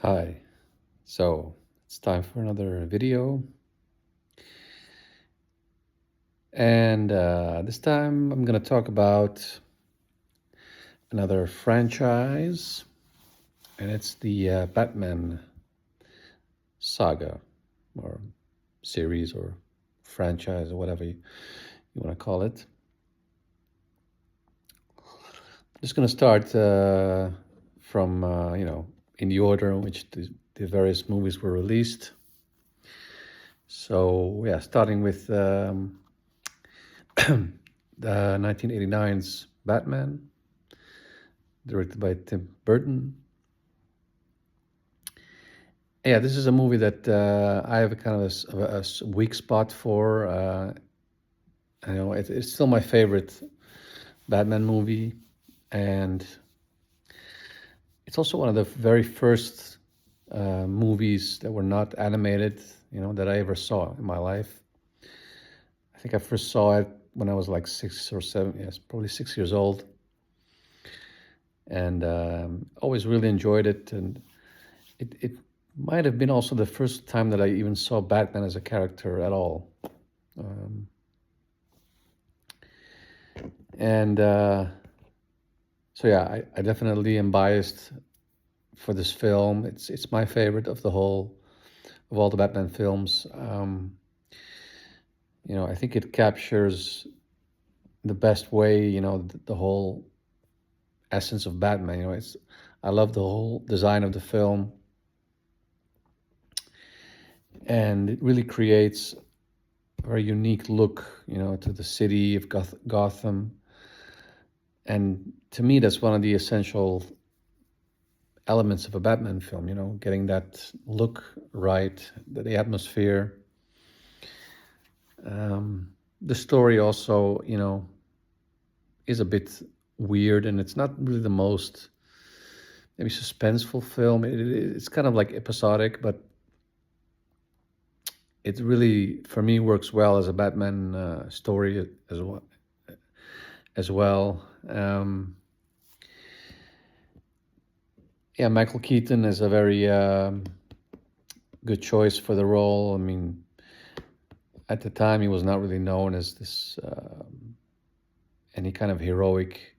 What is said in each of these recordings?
Hi, so it's time for another video, and this time I'm gonna talk about another franchise, and it's the Batman saga, or series, or franchise, or whatever you want to call it. I'm just gonna start from in the order in which the various movies were released. So yeah, starting with the 1989's Batman, directed by Tim Burton. Yeah, this is a movie that I have a kind of a weak spot for. It's still my favorite Batman movie, and it's also one of the very first movies that were not animated, that I ever saw in my life. I think I first saw it when I was like 6 or 7, yes, probably 6 years old, and always really enjoyed it. And it might have been also the first time that I even saw Batman as a character at all. Um, and so yeah, I definitely am biased for this film. It's my favorite of all the Batman films. I think it captures the best way, the whole essence of Batman. I love the whole design of the film, and it really creates a very unique look, to the city of Gotham. And to me, that's one of the essential elements of a Batman film, getting that look right, the atmosphere. The story also, is a bit weird, and it's not really the most maybe suspenseful film. It's kind of like episodic, but it really, for me, works well as a Batman story as well. As well. Yeah, Michael Keaton is a very good choice for the role. I mean, at the time, he was not really known as this any kind of heroic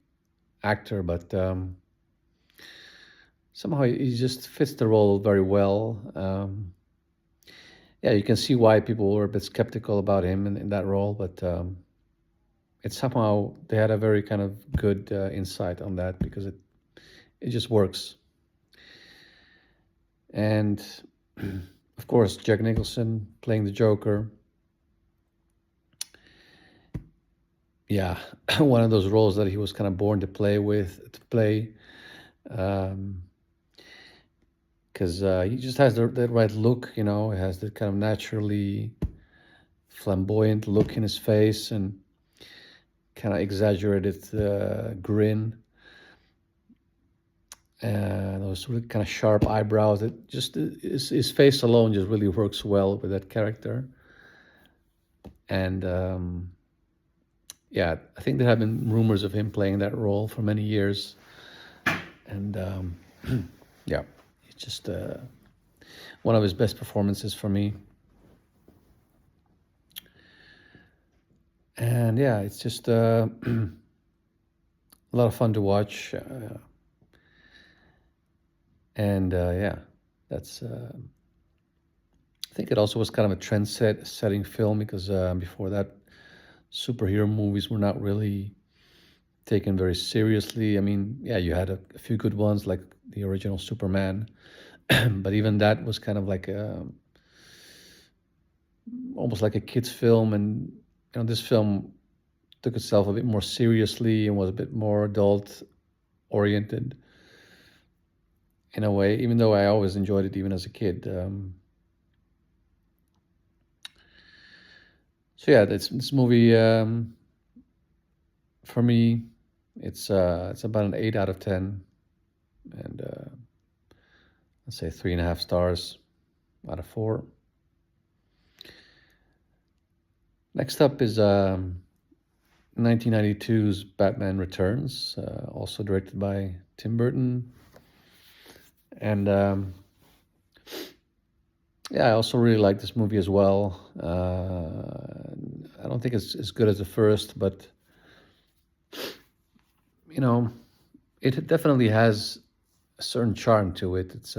actor, but somehow he just fits the role very well. Yeah, you can see why people were a bit skeptical about him in that role, but it's somehow they had a very kind of good insight on that because it just works. And of course, Jack Nicholson playing the Joker. Yeah, one of those roles that he was kind of born to play, because he just has the right look. He has the kind of naturally flamboyant look in his face and kind of exaggerated grin, and those really kind of sharp eyebrows. That just his face alone just really works well with that character. And yeah, I think there have been rumors of him playing that role for many years, and yeah, it's just one of his best performances for me. And yeah, it's just a lot of fun to watch, and yeah, that's. I think it also was kind of a setting film because before that, superhero movies were not really taken very seriously. I mean, yeah, you had a few good ones like the original Superman, but even that was kind of like almost like a kids film. And this film took itself a bit more seriously and was a bit more adult oriented in a way, even though I always enjoyed it even as a kid. So yeah, this movie, for me, it's about an 8 out of 10, and let's say 3.5 stars out of 4. Next up is 1992's Batman Returns, also directed by Tim Burton. And Yeah, I also really like this movie as well. I don't think it's as good as the first, but you know, it definitely has a certain charm to it. It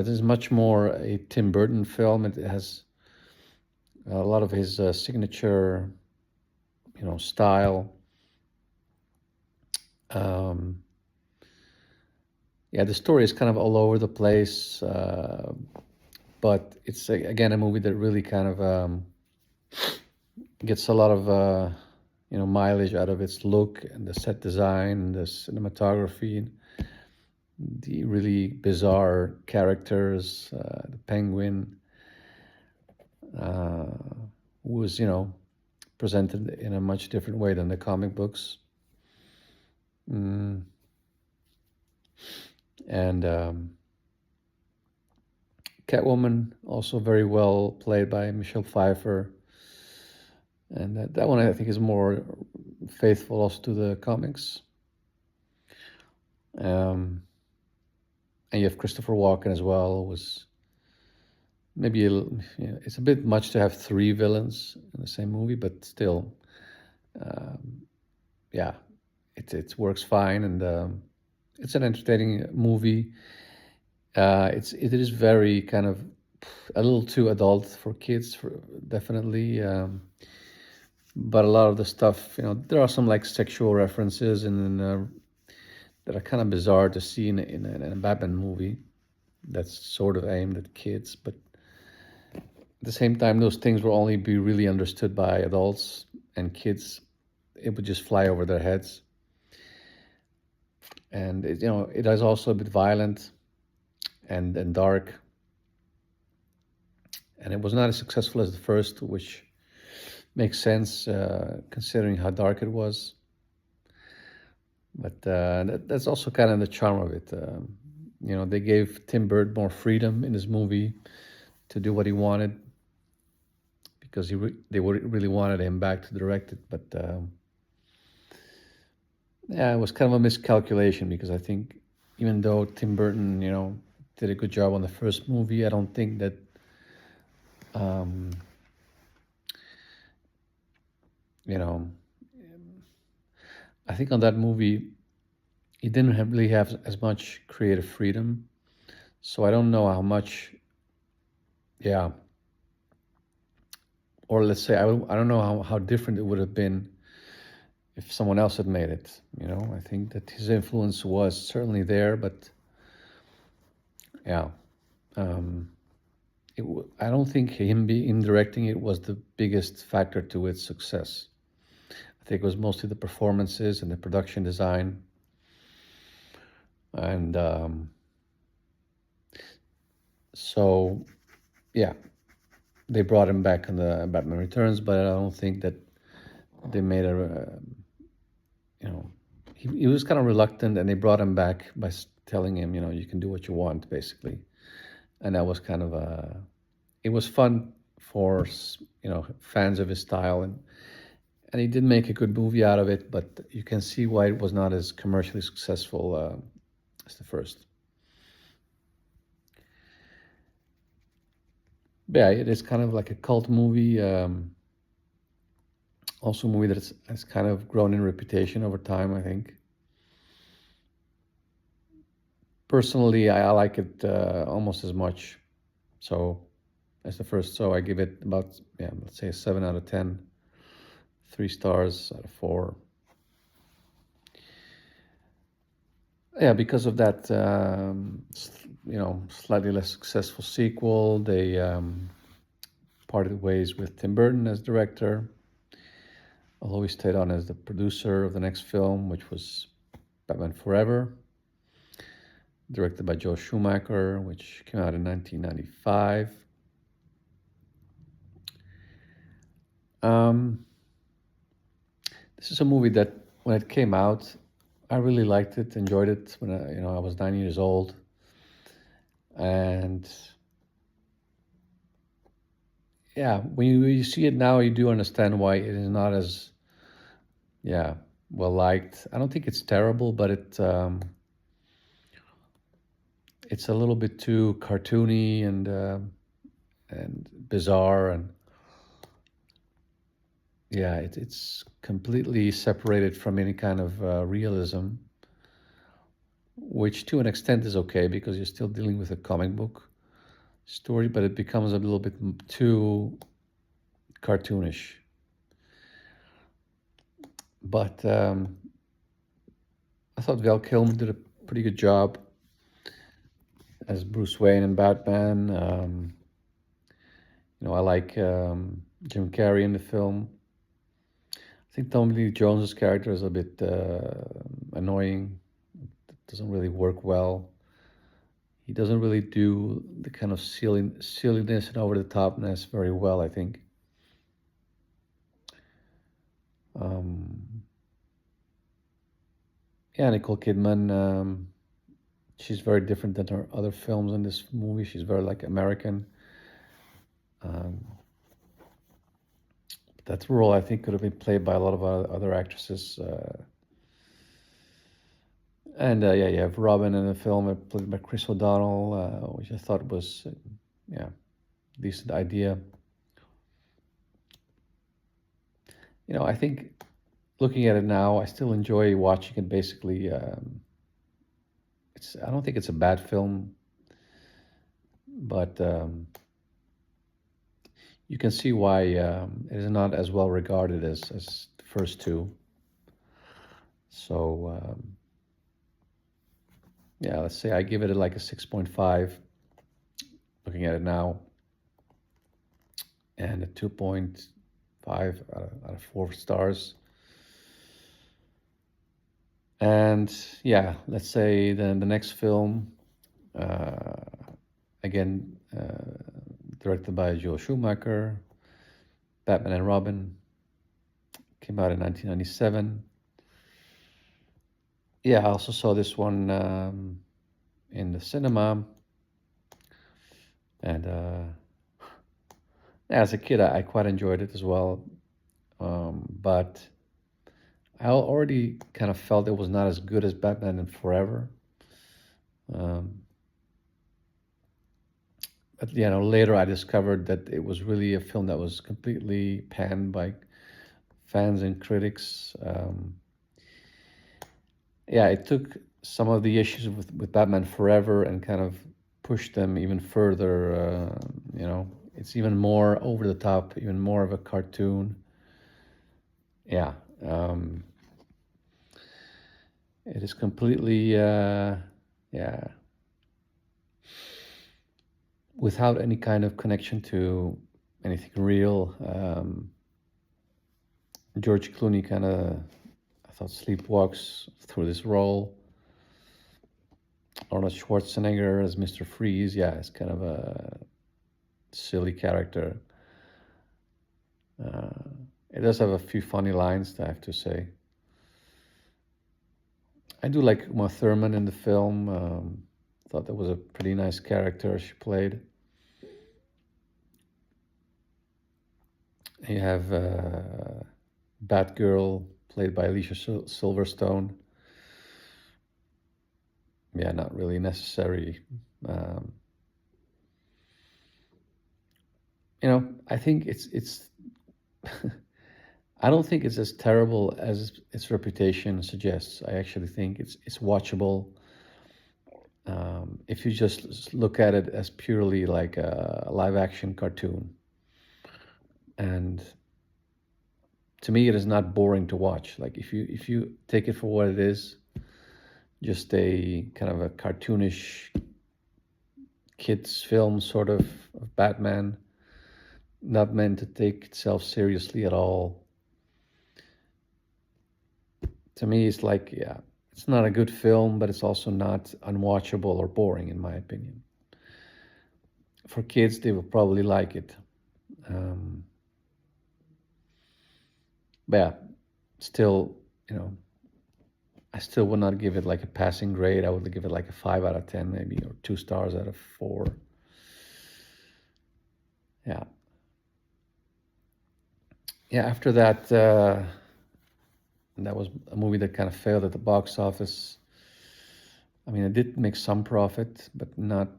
is much more a Tim Burton film. It has a lot of his signature, style. Um, yeah, the story is kind of all over the place, but it's again a movie that really kind of gets a lot of mileage out of its look and the set design and the cinematography and the really bizarre characters. The Penguin, uh, was presented in a much different way than the comic books. Mm. And Catwoman, also very well played by Michelle Pfeiffer. And that one I think is more faithful also to the comics. Um, and you have Christopher Walken as well. Was maybe it's a bit much to have three villains in the same movie, but still, um, yeah, it works fine, and it's an entertaining movie. It is very kind of a little too adult for kids, definitely. But a lot of the stuff, there are some like sexual references and that are kind of bizarre to see in a Batman movie that's sort of aimed at kids. But at the same time, those things will only be really understood by adults, and kids, it would just fly over their heads. And it is also a bit violent and dark, and it was not as successful as the first, which makes sense considering how dark it was. But that's also kind of the charm of it. They gave Tim Burton more freedom in this movie to do what he wanted because really wanted him back to direct it. But yeah, it was kind of a miscalculation because I think even though Tim Burton, did a good job on the first movie, I don't think that um, you know, I think on that movie he didn't really have as much creative freedom. So I don't know how much, yeah, or let's say I don't know how different it would have been if someone else had made it. I think that his influence was certainly there, but yeah, um, I don't think him directing it was the biggest factor to its success. I think it was mostly the performances and the production design, and so yeah, they brought him back in the Batman Returns, but I don't think that they made you know, he was kind of reluctant, and they brought him back by telling him, you can do what you want, basically. And that was kind of it was fun for fans of his style, and he did make a good movie out of it. But you can see why it was not as commercially successful as the first. But yeah, it is kind of like a cult movie. Also, a movie that has kind of grown in reputation over time, I think. Personally, I like it almost as much so as the first. So I give it about, yeah, let's say a 7 out of 10, 3 stars out of 4. Yeah, because of that, slightly less successful sequel, they parted ways with Tim Burton as director, although he stayed on as the producer of the next film, which was Batman Forever, directed by Joe Schumacher, which came out in 1995. Um, this is a movie that, when it came out, I really liked it, enjoyed it when I was 9 years old, and yeah, when you see it now, you do understand why it is not as, yeah, well liked. I don't think it's terrible, but it's a little bit too cartoony and bizarre, and yeah, it's completely separated from any kind of realism, which to an extent is okay because you're still dealing with a comic book story, but it becomes a little bit too cartoonish. But I thought Val Kilmer did a pretty good job as Bruce Wayne and Batman. I like Jim Carrey in the film. I think Tommy Lee Jones's character is a bit annoying. It doesn't really work well. He doesn't really do the kind of silliness and over the topness very well, I think. Yeah, Nicole Kidman. She's very different than her other films in this movie. She's very like American. That role, I think, could have been played by a lot of other actresses. And yeah, you have Robin in the film, played by Chris O'Donnell, which I thought was, yeah, decent idea. I think looking at it now, I still enjoy watching it. Basically, I don't think it's a bad film, but you can see why it is not as well regarded as the first two. So yeah, let's say I give it like a 6.5. Looking at it now, and a 2.5 out of 4 stars. And yeah, let's say then the next film, again, directed by Joel Schumacher, Batman and Robin, came out in 1997. Yeah, I also saw this one in the cinema, and as a kid, I quite enjoyed it as well. But I already kind of felt it was not as good as Batman and Forever. But later I discovered that it was really a film that was completely panned by fans and critics. Yeah, it took some of the issues with Batman Forever and kind of pushed them even further. It's even more over the top, even more of a cartoon. Yeah. It is completely, yeah, without any kind of connection to anything real. George Clooney kind of, I thought, sleepwalks through this role. Arnold Schwarzenegger as Mr. Freeze, yeah, it's kind of a silly character. It does have a few funny lines, I have to say. I do like Uma Thurman in the film. Thought that was a pretty nice character she played. You have Batgirl, played by Alicia Silverstone. Yeah, not really necessary. I think it's I don't think it's as terrible as its reputation suggests. I actually think it's watchable. If you just look at it as purely like a live action cartoon. And to me, it is not boring to watch. Like if you take it for what it is, just a kind of a cartoonish kids film sort of Batman, not meant to take itself seriously at all. To me, it's like, yeah, it's not a good film, but it's also not unwatchable or boring, in my opinion. For kids, they will probably like it. But yeah, still, I still would not give it like a passing grade. I would give it like a 5 out of 10 maybe, or 2 stars out of 4. Yeah. Yeah, after that, that was a movie that kind of failed at the box office. I mean, it did make some profit, but not,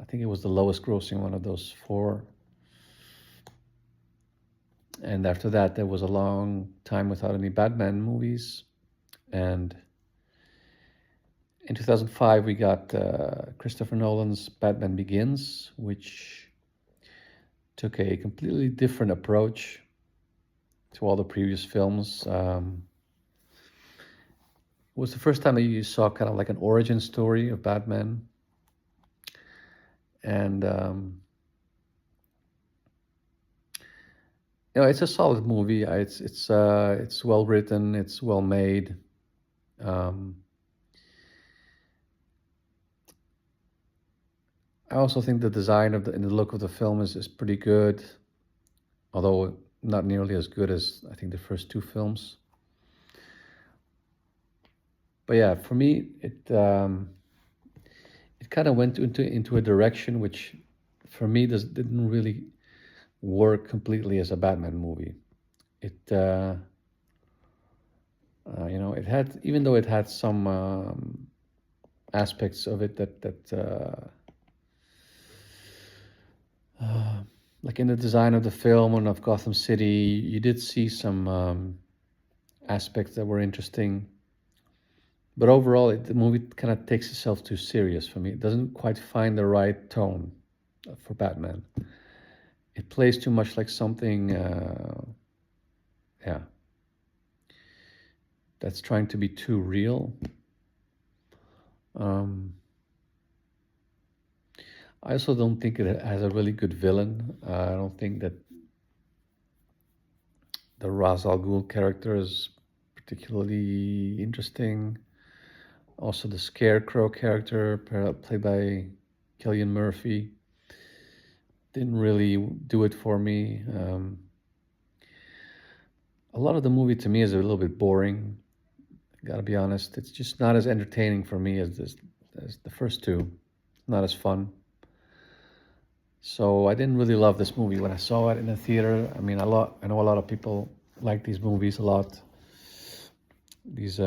I think it was the lowest grossing one of those four. And after that, there was a long time without any Batman movies. And in 2005, we got Christopher Nolan's Batman Begins, which took a completely different approach to all the previous films. It was the first time that you saw kind of like an origin story of Batman. And, it's a solid movie. It's well written, it's well made. Um, I also think the design of and the look of the film is pretty good, although not nearly as good as I think the first two films. But yeah, for me, it kind of went into a direction which, for me, didn't really work completely as a Batman movie. It it had, even though it had some aspects of it that like in the design of the film and of Gotham City, you did see some aspects that were interesting. But overall, the movie kind of takes itself too serious for me. It doesn't quite find the right tone for Batman. It plays too much like something, yeah, that's trying to be too real. I also don't think it has a really good villain. I don't think that the Ra's al Ghul character is particularly interesting. Also, the Scarecrow character, played by Cillian Murphy, didn't really do it for me. A lot of the movie to me is a little bit boring. Gotta be honest. It's just not as entertaining for me as the first two. Not as fun. So I didn't really love this movie when I saw it in the theater. I mean, I know a lot of people like these movies a lot. These,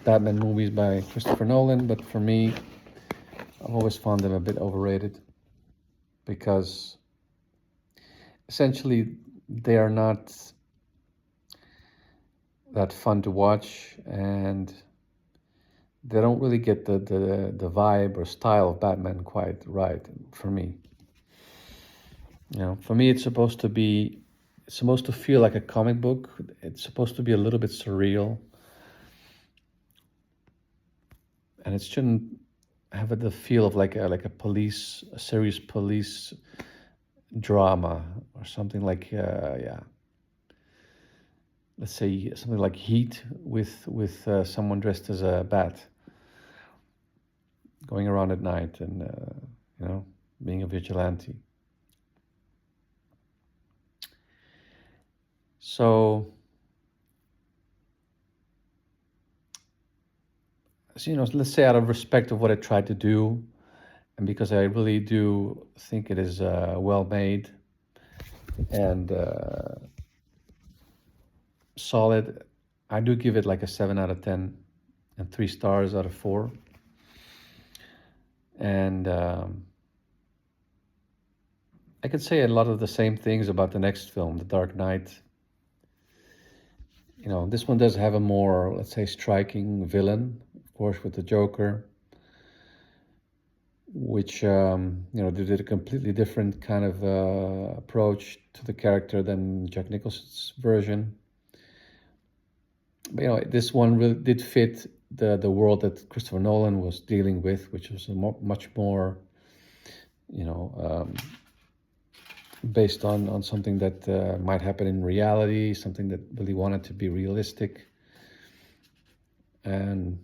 Batman movies by Christopher Nolan, but for me, I've always found them a bit overrated because essentially they are not that fun to watch, and they don't really get the vibe or style of Batman quite right for me. For me, it's supposed to feel like a comic book. It's supposed to be a little bit surreal, and it shouldn't have the feel of like a serious police drama or something like, let's say something like Heat with someone dressed as a bat going around at night and being a vigilante. So let's say out of respect of what I tried to do, and because I really do think it is well made and solid, I do give it like a 7 out of 10 and 3 stars out of 4. And I could say a lot of the same things about the next film, The Dark Knight. This one does have a more, let's say, striking villain, of course, with the Joker, which, they did a completely different kind of approach to the character than Jack Nicholson's version. But, this one really did fit the world that Christopher Nolan was dealing with, which was much more, based on something that might happen in reality, something that really wanted to be realistic. But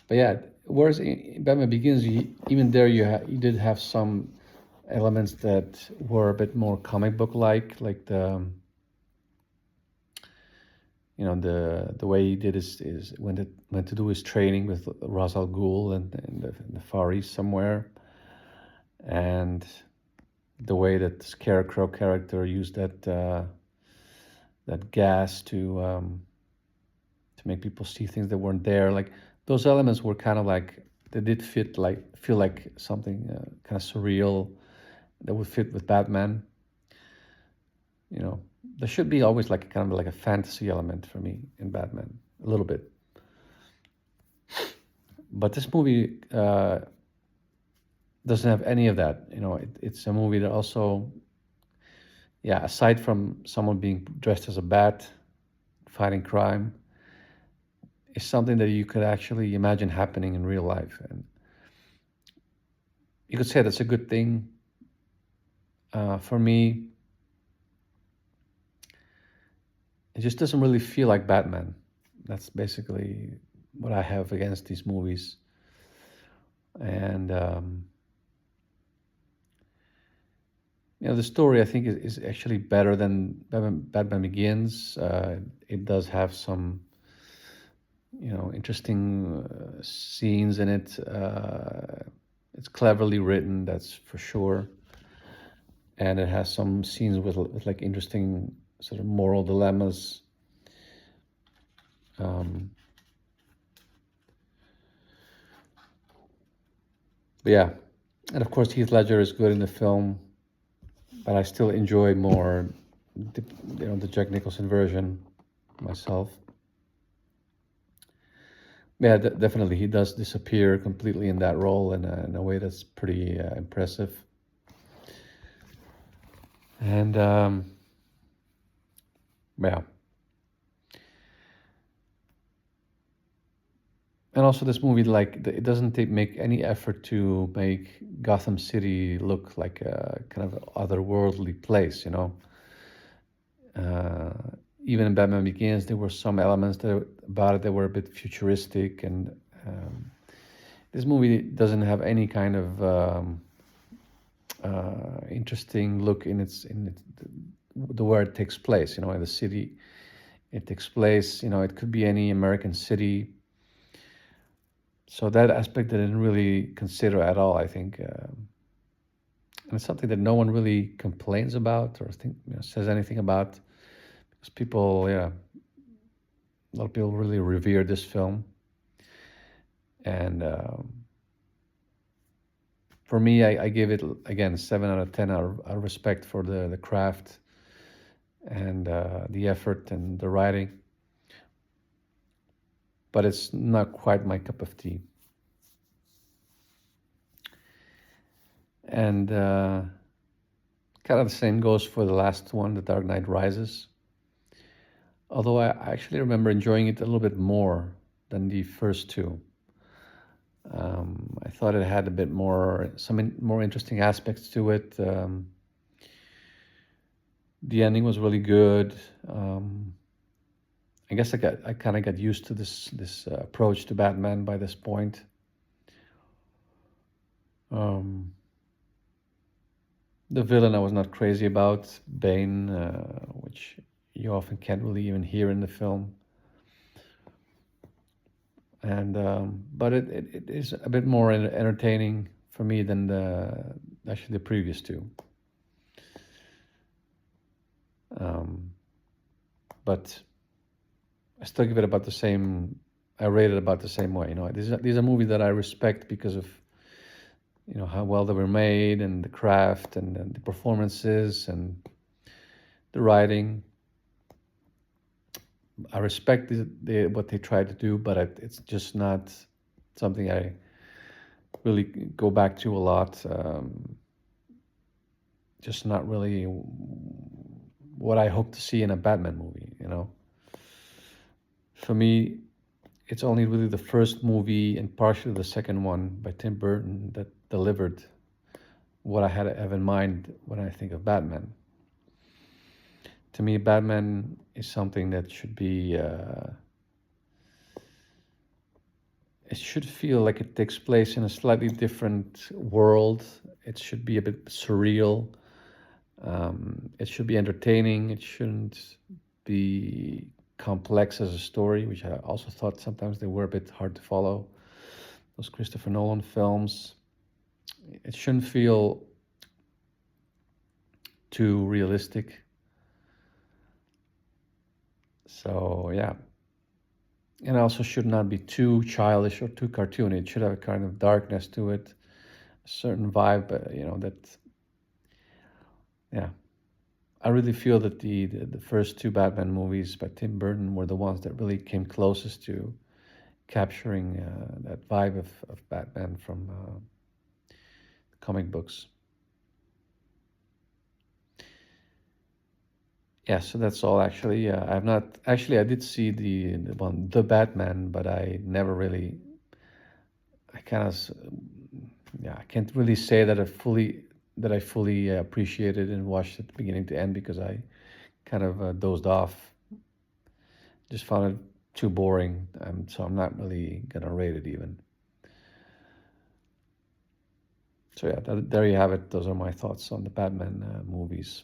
yeah, whereas in Batman Begins, even there you did have some elements that were a bit more comic book like the the way he did is went to do his training with Ra's al Ghul in the Far East somewhere, and the way that the Scarecrow character used that gas to to make people see things that weren't there. Like those elements were kind of like they did fit, like feel like something kind of surreal that would fit with Batman. You know, there should be always like kind of like a fantasy element for me in Batman, a little bit. But this movie doesn't have any of that. You know, it's a movie that also, yeah, aside from someone being dressed as a bat, fighting crime, is something that you could actually imagine happening in real life. And you could say that's a good thing. For me, it just doesn't really feel like Batman. That's basically what I have against these movies. And the story I think is actually better than Batman Begins. It does have some, interesting scenes in it. It's cleverly written, that's for sure, and it has some scenes with like interesting sort of moral dilemmas. Um, but yeah, and of course Heath Ledger is good in the film, but I still enjoy more the Jack Nicholson version myself. Yeah, definitely. He does disappear completely in that role in a way that's pretty impressive. And yeah, and also this movie, like it doesn't make any effort to make Gotham City look like a kind of otherworldly place. Uh, Even in Batman Begins, there were some elements about it that were a bit futuristic, and this movie doesn't have any kind of interesting look in the where it takes place. In the city it takes place. It could be any American city. So that aspect I didn't really consider at all. I think, and it's something that no one really complains about or says anything about, because people, yeah, a lot of people really revere this film, and for me, I give it again 7 out of 10 out of respect for the craft and the effort and the writing, but it's not quite my cup of tea. And kind of the same goes for the last one, The Dark Knight Rises. Although I actually remember enjoying it a little bit more than the first two. I thought it had a bit more, more interesting aspects to it. The ending was really good. I guess I kind of got used to this approach to Batman by this point. The villain I was not crazy about, Bane, which you often can't really even hear in the film. And but it is a bit more entertaining for me than actually the previous two. But I still give it about the same. I rate it about the same way. These are movies that I respect because of how well they were made, and the craft, and the performances, and the writing. I respect what they try to do, but it's just not something I really go back to a lot. Just not really what I hope to see in a Batman movie. For me, it's only really the first movie and partially the second one by Tim Burton that delivered what I have in mind when I think of Batman. To me, Batman is something that should be. It should feel like it takes place in a slightly different world. It should be a bit surreal. It should be entertaining. It shouldn't be complex as a story, which I also thought sometimes they were a bit hard to follow. Those Christopher Nolan films. It shouldn't feel too realistic. So yeah, and also should not be too childish or too cartoony. It should have a kind of darkness to it, a certain vibe, that, yeah. I really feel that the first two Batman movies by Tim Burton were the ones that really came closest to capturing that vibe of Batman from comic books. Yeah, so that's all actually. I've not actually. I did see the one, The Batman, but I never really. I kind of, yeah, I can't really say that I fully appreciated and watched it beginning to end because I kind of dozed off. Just found it too boring. So I'm not really gonna rate it even. So yeah, there you have it. Those are my thoughts on the Batman movies.